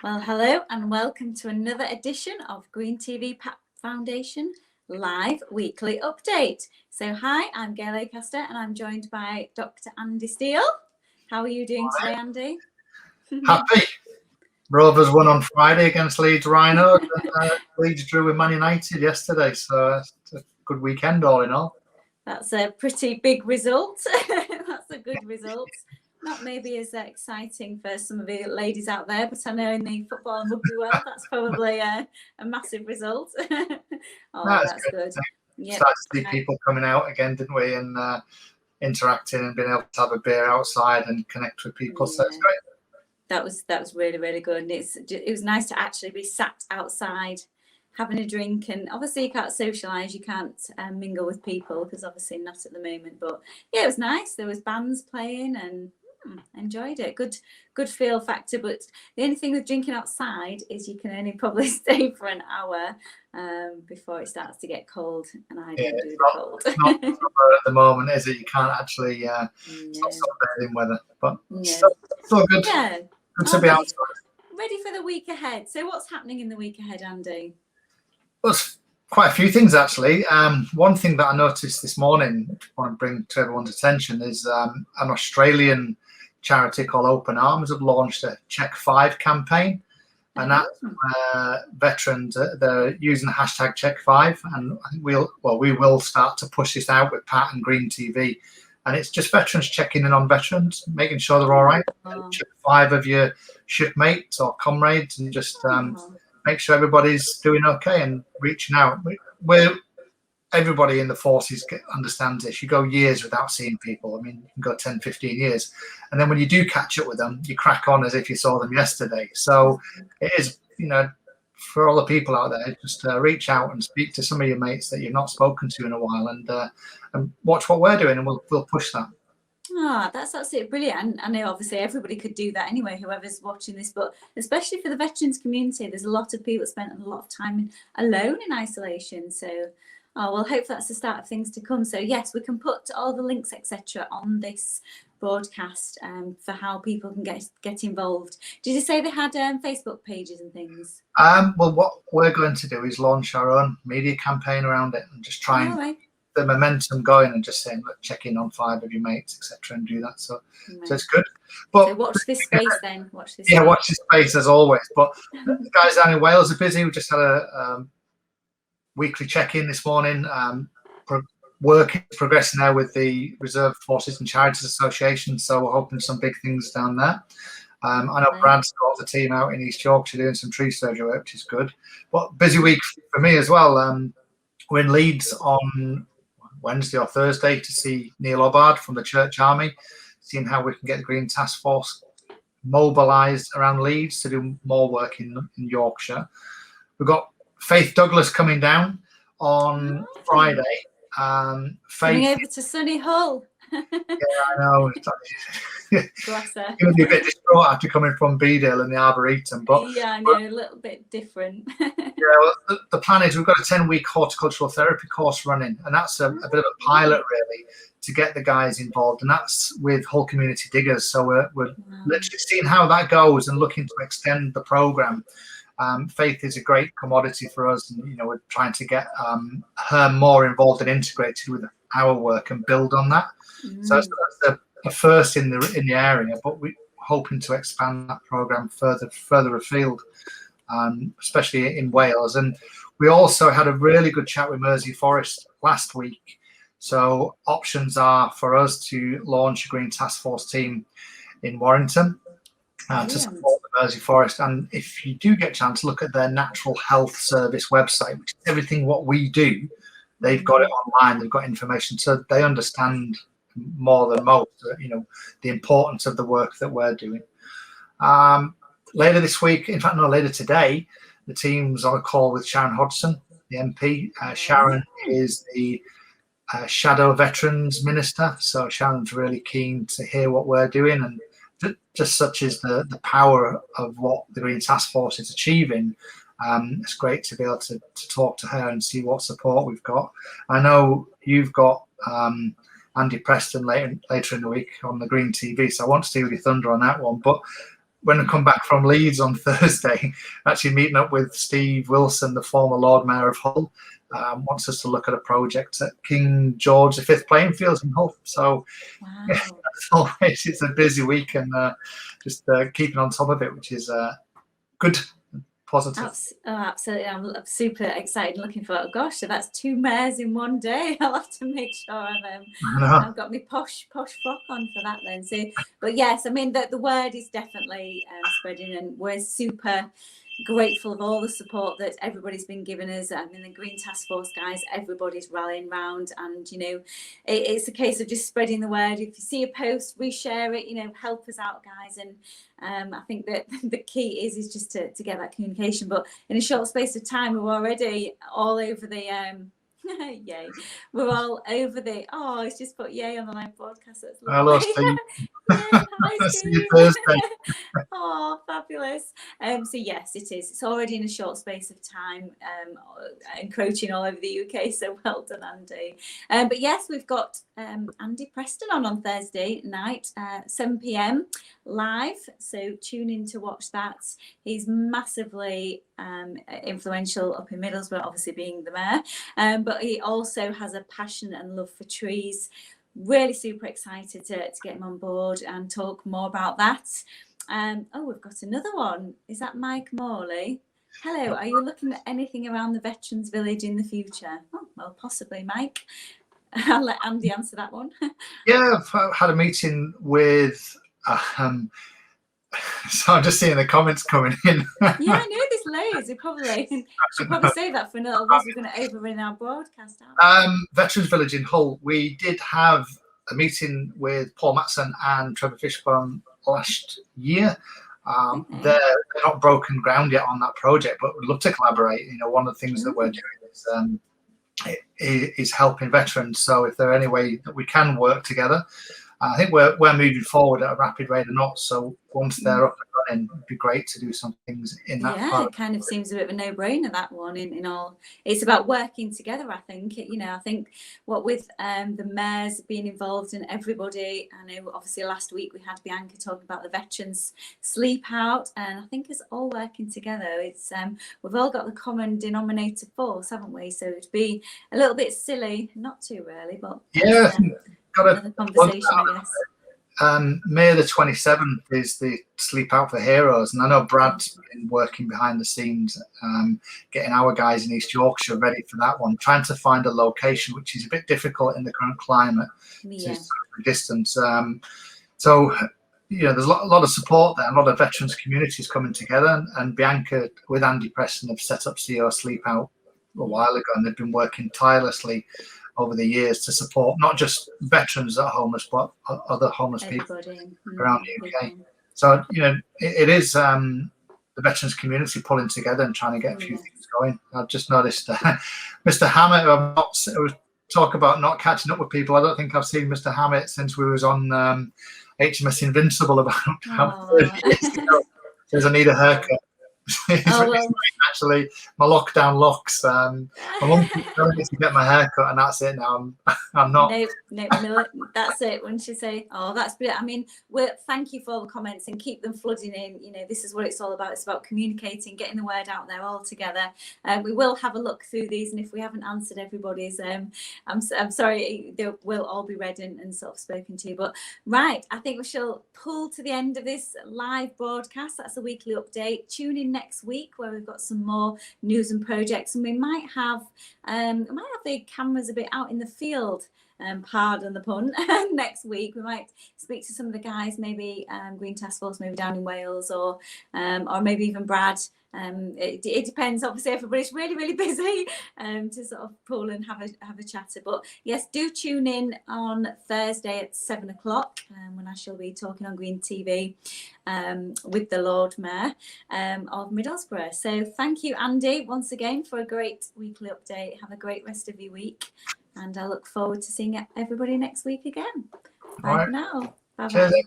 Well, hello and welcome to another edition of Green TV PATT Foundation live weekly update. So hi, I'm Gail Acaster and I'm joined by Dr. Andy Steele. How are you doing today, Andy? Happy. Rovers won on Friday against Leeds Rhinos and Leeds drew with Man United yesterday, so it's a good weekend all in all. That's a pretty big result. That's a good result. Not maybe as exciting for some of the ladies out there, but I know in the football and rugby world, that's probably a massive result. That's good. Yep. Started to see people coming out again, didn't we, and interacting and being able to have a beer outside and connect with people. Yeah. So it's great. That was really, really good. And it was nice to actually be sat outside having a drink, and obviously you can't socialise, you can't mingle with people because obviously not at the moment, but yeah, it was nice. There was bands playing and enjoyed it. Good feel factor, but the only thing with drinking outside is you can only probably stay for an hour before it starts to get cold, and I don't do the cold. It's not at the moment, is it? You can't actually sunbathing weather, but still good. Yeah, good to be outside. Ready for the week ahead. So what's happening in the week ahead, Andy? Well, quite a few things actually. One thing that I noticed this morning, I want to bring to everyone's attention, is an Australian charity called Open Arms have launched a Check 5 campaign, and that's veterans. They're using the hashtag Check 5, and I think we will start to push this out with PATT and Green TV, and it's just veterans checking in on veterans, making sure they're all right. Check 5 of your shipmates or comrades, and just make sure everybody's doing okay and reaching out. Everybody in the forces understands this. You go years without seeing people. I mean, you can go 10, 15 years. And then when you do catch up with them, you crack on as if you saw them yesterday. So it is, for all the people out there, just reach out and speak to some of your mates that you've not spoken to in a while, and watch what we're doing, and we'll push that. That's absolutely brilliant. I know obviously everybody could do that anyway, whoever's watching this, but especially for the veterans community, there's a lot of people that spent a lot of time alone in isolation. So well, hope that's the start of things to come. So yes, we can put all the links etc on this broadcast for how people can get involved. Did you say they had Facebook pages and things? Well, what we're going to do is launch our own media campaign around it and just try and the momentum going, and just saying, look, check in on 5 of your mates, etc., and do that. So it's good. But so watch this space then. Watch this. Yeah, watch this space as always. But the guys down in Wales are busy. We just had a weekly check-in this morning. Work is progressing now with the Reserve Forces and Charities Association, so we're hoping some big things down there. I know Brad's got the team out in East Yorkshire doing some tree surgery work, which is good. But busy week for me as well. We're in Leeds on Wednesday or Thursday to see Neil Obbard from the Church Army, seeing how we can get the Green Task Force mobilised around Leeds to do more work in Yorkshire. We've got Faith Douglas coming down on Friday. Coming over to sunny Hull. Yeah, I know. Bless her. It would be a bit distraught after coming from Beedale and the Arboretum, but yeah, I know, a little bit different. Well, the plan is we've got a 10-week horticultural therapy course running, and that's a bit of a pilot really to get the guys involved, and that's with Hull Community Diggers. So we're literally seeing how that goes and looking to extend the program. Faith is a great commodity for us, and we're trying to get her more involved and integrated with our work and build on that. So that's a first in the area, but we're hoping to expand that program further afield, especially in Wales. And we also had a really good chat with Mersey Forest last week. So options are for us to launch a Green Task Force team in Warrington to support the Mersey Forest. And if you do get a chance, look at their Natural Health Service website, which is everything what we do. They've got it online. They've got information, so they understand more than most, the importance of the work that we're doing. Later this week, in fact, no, later today, the team's on a call with Sharon Hodgson, the MP. Sharon is the Shadow Veterans Minister, so Sharon's really keen to hear what we're doing, and just such is the power of what the Green Task Force is achieving. It's great to be able to talk to her and see what support we've got. I know you've got Andy Preston later in the week on the Green TV, so I want to steal your thunder on that one. But when I come back from Leeds on Thursday, actually meeting up with Steve Wilson, the former Lord Mayor of Hull, wants us to look at a project at King George V playing fields in Hull. So Wow. yeah, as always, it's a busy week, and just keeping on top of it, which is good, positive. Absolutely. I'm super excited and looking for it. Gosh, so that's 2 mayors in one day. I'll have to make sure I've got my posh frock on for that then. So, but yes, I mean, the word is definitely spreading, and we're super grateful of all the support that everybody's been giving us. I mean, the Green Task Force guys, everybody's rallying round, and it's a case of just spreading the word. If you see a post, reshare it, help us out, guys. And I think that the key is just to get that communication. But in a short space of time, we're already all over the yay, we're all over the it's just put yay on the live broadcast. That's lovely. Hello, Steve. Yeah, hi, See Steve. you Thursday. Oh, fabulous. So yes, it is. It's already in a short space of time, encroaching all over the UK. So well done, Andy. But yes, we've got Andy Preston on Thursday night, 7 p.m. live. So tune in to watch that. He's massively influential up in Middlesbrough, obviously being the mayor. But he also has a passion and love for trees. Really super excited to get him on board and talk more about that. We've got another one. Is that Mike Morley? Hello, are you looking at anything around the Veterans Village in the future? Oh, well, possibly, Mike. I'll let Andy answer that one. Yeah, I've had a meeting with so I'm just seeing the comments coming in. Yeah, I know there's loads. We should probably save that for another, otherwise we're going to overrun our broadcast. Veterans Village in Hull. We did have a meeting with Paul Matson and Trevor Fishbone last year. They're not broken ground yet on that project, but we'd love to collaborate. One of the things that we're doing is helping veterans. So if there are any way that we can work together, I think we're moving forward at a rapid rate of knots. So once they're up and running, it'd be great to do some things in that. Yeah, it kind of seems a bit of a no-brainer, that one. In all, it's about working together. I think. I think what with the mayors being involved and everybody. I know, obviously, last week we had Bianca talking about the veterans sleep out, and I think it's all working together. It's we've all got the common denominator force, haven't we? So it'd be a little bit silly, not too early, but yeah. Got another conversation, I guess. May the 27th is the Sleep Out for Heroes, and I know Brad's been working behind the scenes, getting our guys in East Yorkshire ready for that one, trying to find a location, which is a bit difficult in the current climate, distance. So there's a lot of support there, a lot of veterans communities coming together, and Bianca with Andy Preston have set up CEO Sleep Out a while ago, and they've been working tirelessly over the years to support not just veterans that are homeless, but other homeless people around the UK. So it is the veterans community pulling together and trying to get a few things going. I've just noticed Mr. Hammett. I was talk about not catching up with people. I don't think I've seen Mr. Hammett since we was on HMS Invincible about 30 years ago. Says I need a haircut. Actually, my lockdown locks. My mum keeps telling me to get my hair cut, and that's it now. I'm not. No, that's it. When she say, "Oh, that's brilliant." I mean, thank you for all the comments and keep them flooding in. This is what it's all about. It's about communicating, getting the word out there all together. We will have a look through these, and if we haven't answered everybody's, I'm sorry. They will all be read and sort of spoken to. But right, I think we shall pull to the end of this live broadcast. That's a weekly update. Tune in next week where we've got some more news and projects, and we might have the cameras a bit out in the field, pardon the pun. Next week we might speak to some of the guys, maybe Green Task Force, maybe down in Wales, or maybe even Brad. It depends. Obviously, everybody's really, really busy to sort of pull and have a chatter. But yes, do tune in on Thursday at 7 o'clock when I shall be talking on Green TV with the Lord Mayor of Middlesbrough. So thank you, Andy, once again for a great weekly update. Have a great rest of your week, and I look forward to seeing everybody next week again. Bye for now. Bye bye.